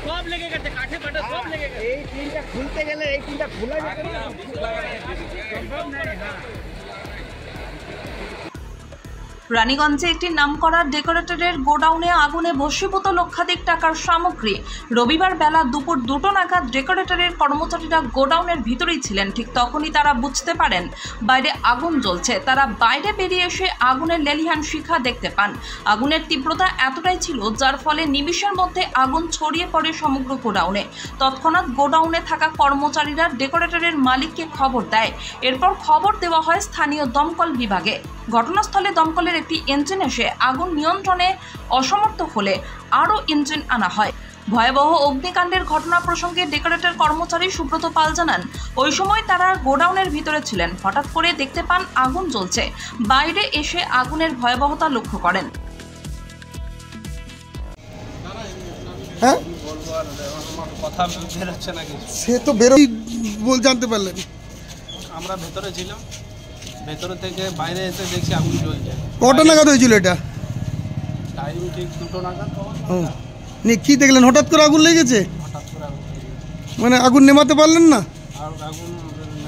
সব লেগে গেছে, কাঠে পাটা সব লেগে গেছে। এই টিনটা খুলতে গেলে এই টিনটা খোলা যাবে না, সম্ভব নয়। রানীগঞ্জে একটি নামকরা ডেকোরেটরের গোডাউনে আগুনে ভস্মীভূত লক্ষাধিক টাকার সামগ্রী। রবিবার বেলা দুপুর 2টো নাগাদ ডেকোরেটরের কর্মচারীরা গোডাউনের ভিতরেই ছিলেন। ঠিক তখনই তারা বুঝতে পারেন বাইরে আগুন জ্বলছে। তারা বাইরে বেরিয়ে এসে আগুনের লেলিহান শিখা দেখতে পান। আগুনের তীব্রতা এতটাই ছিল যার ফলে নিমিষের মধ্যে আগুন ছড়িয়ে পড়ে সমগ্র গোডাউনে। তৎক্ষণাৎ গোডাউনে থাকা কর্মচারীরা ডেকোরেটরের মালিককে খবর দেয়। এরপর খবর দেওয়া হয় স্থানীয় দমকল বিভাগে। ঘটনাস্থলে দমকলের একটি ইঞ্জিন এসে আগুন নিয়ন্ত্রণে অসমর্থ হলে আরও ইঞ্জিন আনা হয়। ভয়াবহ অগ্নিকাণ্ডের ঘটনা প্রসঙ্গে ডেকোরেটর কর্মচারী সুব্রত পাল জানান, ওই সময় তারা গোডাউনের ভিতরে ছিলেন। হঠাৎ করে দেখতে পান আগুন জ্বলছে। বাইরে এসে আগুনের ভয়াবহতা লক্ষ্য করেন। হ্যাঁ, কথা বেরোচ্ছে নাকি? সে তো বেরোই জানতে পারলেন? আমরা ভেতরে ছিলাম, ভেতরে থেকে বাইরে এসে দেখছি আগুন জ্বলছে। কটা নাগাদ হয়েছিল এটা? টাইম ঠিক 2টো নাগাদ। কি দেখলেন? হঠাৎ করে আগুন লেগেছে? হঠাৎ করে আগুন মানে আগুন নেভাতে পারলেন না? আর আগুন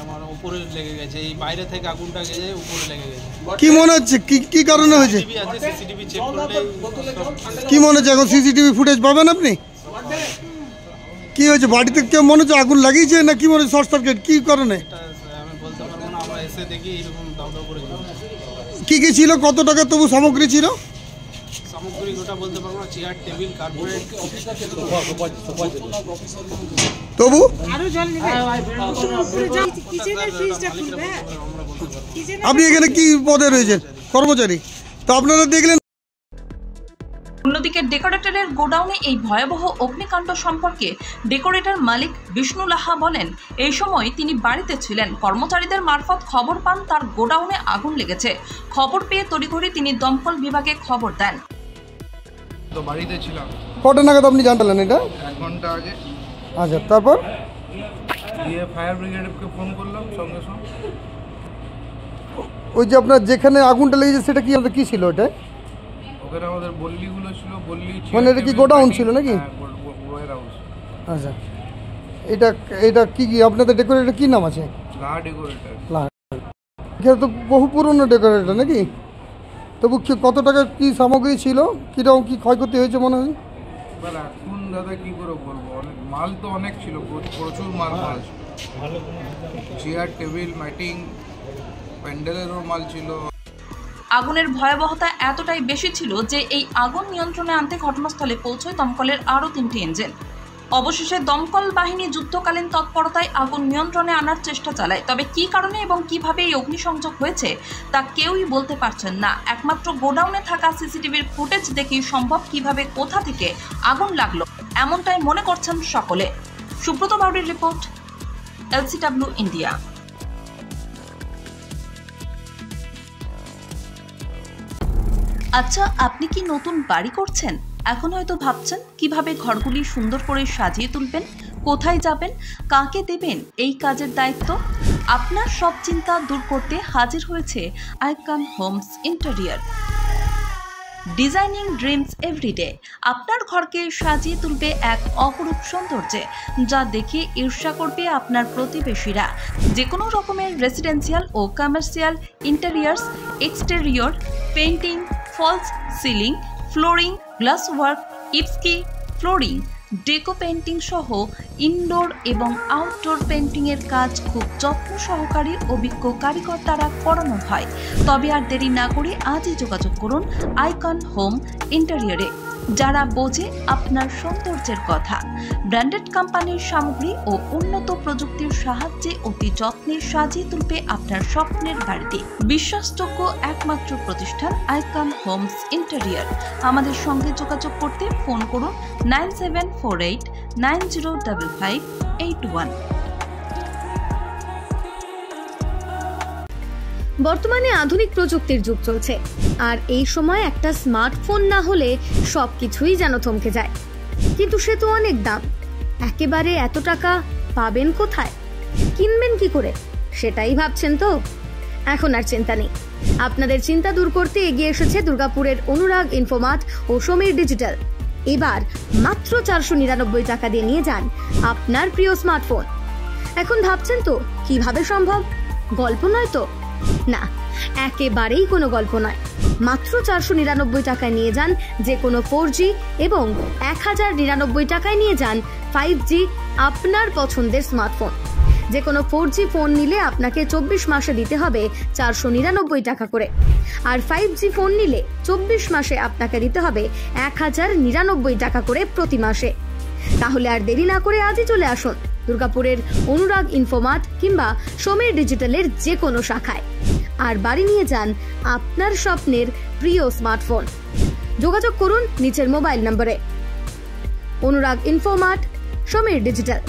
আমার উপরে লেগে গেছে, এই বাইরে থেকে আগুনটা গেছে উপরে লেগে গেছে। কি মনে হচ্ছে কি কারণে হয়েছে? সিসিটিভি চেক করলে কি মনে হচ্ছে? এখন সিসিটিভি ফুটেজ পাবেন আপনি? কি হয়েছে? বাড়িতে কেউ মনে হচ্ছে আগুন লাগিয়েছে না কি মনে হচ্ছে? শর্ট সার্কিট কি কারণে? আমি বলতে পারবো না, আমরা এসে দেখি এরকম দাউ দাউ করে জ্বলছে। কি ছিল? কত টাকা তবু সামগ্রী ছিল? সামগ্রী ওটা বলতে পারবো না, চেয়ার টেবিল কার্পেট তবু আপনি এখানে কি পদে রয়েছেন? কর্মচারী। তো আপনারা দেখলেন। অন্যদিকে ডেকোরেটরের গোডাউনে এই ভয়াবহ অগ্নিকাণ্ড সম্পর্কে ডেকোরেটর মালিক বিষ্ণু লাহা বলেন, এই সময় তিনি বাড়িতে ছিলেন। কর্মচারীদের মারফত খবর পান তার গোডাউনে আগুন লেগেছে। খবর পেয়ে তড়িঘড়ি তিনি দমকল বিভাগে খবর দেন। তো বাড়িতে ছিলাম। কটা নাগাদ আপনি জানলেন এটা? 1 ঘন্টা আগে। আচ্ছা, তারপর দিয়ে ফায়ার ব্রিগেডকে ফোন করলাম সঙ্গে সঙ্গে। ওই যে আপনার যেখানে আগুনটা লেগেছে সেটা কি ছিল? ওটা ওখানে আমাদের বল্লিগুলো ছিল, বল্লি মানে এটা কি গোডাউন ছিল নাকি? আচ্ছা, এটা কি আপনাদের ডেকোরেটর কি নাম আছে? লাহা ডেকোরেটর। এখানে তো বহু পুরনো ডেকোরেটর নাকি? তবু কত টাকা কি সামগ্রী ছিল? কিরকম কি ক্ষয়ক্ষতি হয়েছে মনে হয়? এবার এখন দাদা কি করে বলবো, অনেক মাল তো অনেক ছিল, প্রচুর মাল ছিল। চেয়ার টেবিল ম্যাটিং প্যান্ডেলেরও মাল ছিল। আগুনের ভয়াবহতা এতটাই বেশি ছিল যে এই আগুন নিয়ন্ত্রণে আনতে ঘটনাস্থলে পৌঁছয় দমকলের আরও 3টি ইঞ্জিন। অবশেষে দমকল বাহিনী যুদ্ধকালীন তৎপরতায় আগুন নিয়ন্ত্রণে আনার চেষ্টা চালায়। তবে কী কারণে এবং কিভাবে এই অগ্নিসংযোগ হয়েছে তা কেউই বলতে পারছেন না। একমাত্র গোডাউনে থাকা সিসিটিভির ফুটেজ দেখেই সম্ভব কিভাবে কোথা থেকে আগুন লাগলো, এমনটাই মনে করছেন সকলে। সুব্রত বাউরির রিপোর্ট, LCW ইন্ডিয়া। আচ্ছা, আপনি কি নতুন বাড়ি করছেন? এখন হয়তো ভাবছেন কিভাবে ঘরগুলি সুন্দর করে সাজিয়ে তুলবেন, কোথায় যাবেন, কাকে দেবেন এই কাজের দায়িত্ব। আপনার সব চিন্তা দূর করতে হাজির হয়েছে Icon Homes interior. Designing dreams everyday আপনার ঘরকে সাজিয়ে তুলবে এক অপরূপ সৌন্দর্যে, যা দেখে ঈর্ষা করবে আপনার প্রতিবেশীরা। যে কোনো রকমের রেসিডেন্সিয়াল ও commercial interiors, exterior, painting, false ceiling, flooring, glass work, ইপস্কি ফ্লোরিং, ডেকো পেইন্টিং সহ ইনডোর এবং আউটডোর পেইন্টিংয়ের কাজ খুব যত্ন সহকারে অভিজ্ঞ কারিগর দ্বারা করানো হয়। তবে আর দেরি না করে আজই যোগাযোগ করুন আইকন হোম ইন্টেরিয়রে, যারা বোঝে আপনার সৌন্দর্যের কথা। ব্র্যান্ডেড কোম্পানির সামগ্রী ও উন্নত প্রযুক্তির সাহায্যে অতি যত্নে সাজিয়ে তুলবে আপনার স্বপ্নের বাড়িতে। বিশ্বাসযোগ্য একমাত্র প্রতিষ্ঠান আইকন হোমস ইন্টেরিয়র। আমাদের সঙ্গে যোগাযোগ করতে ফোন করুন 9748905581। বর্তমানে আধুনিক প্রযুক্তির যুগ চলছে, আর এই সময় একটা স্মার্টফোন না হলে সবকিছুই যেন থমকে যায়। কিন্তু সে তো অনেক দাম, একেবারে এত টাকা পাবেন কোথায়, কিনবেন কি করে, সেটাই ভাবছেন তো? এখন আর চিন্তা নেই, আপনাদের চিন্তা দূর করতে এগিয়ে এসেছে দুর্গাপুরের অনুরাগ ইনফোমার্ট ও সমীর ডিজিটাল। এবার মাত্র 499 টাকা দিয়ে নিয়ে যান আপনার প্রিয় স্মার্টফোন। এখন ভাবছেন তো কিভাবে সম্ভব? গল্প নয় তো? না, একেবারেই কোনো গল্প নয়। মাত্র 499 টাকায় নিয়ে যান যে কোনো 4G এবং 1099 টাকায় নিয়ে যান 5G আপনার পছন্দের স্মার্টফোন। যে কোনো 4G ফোন নিলে আপনাকে 24 মাসে দিতে হবে 499 টাকা করে, আর 5G ফোন নিলে 24 মাসে আপনাকে দিতে হবে 1099 টাকা করে প্রতি মাসে। তাহলে আর দেরি না করে আজই চলে আসুন দুর্গাপুরের অনুরাগ ইনফোমার্ট কিংবা সমীর ডিজিটালের যে কোনো শাখায়, আর বাড়ি নিয়ে যান আপনার স্বপ্নের প্রিয় স্মার্টফোন। যোগাযোগ করুন নিচের মোবাইল নম্বরে। অনুরাগ ইনফোমার্ট, সমীর ডিজিটাল।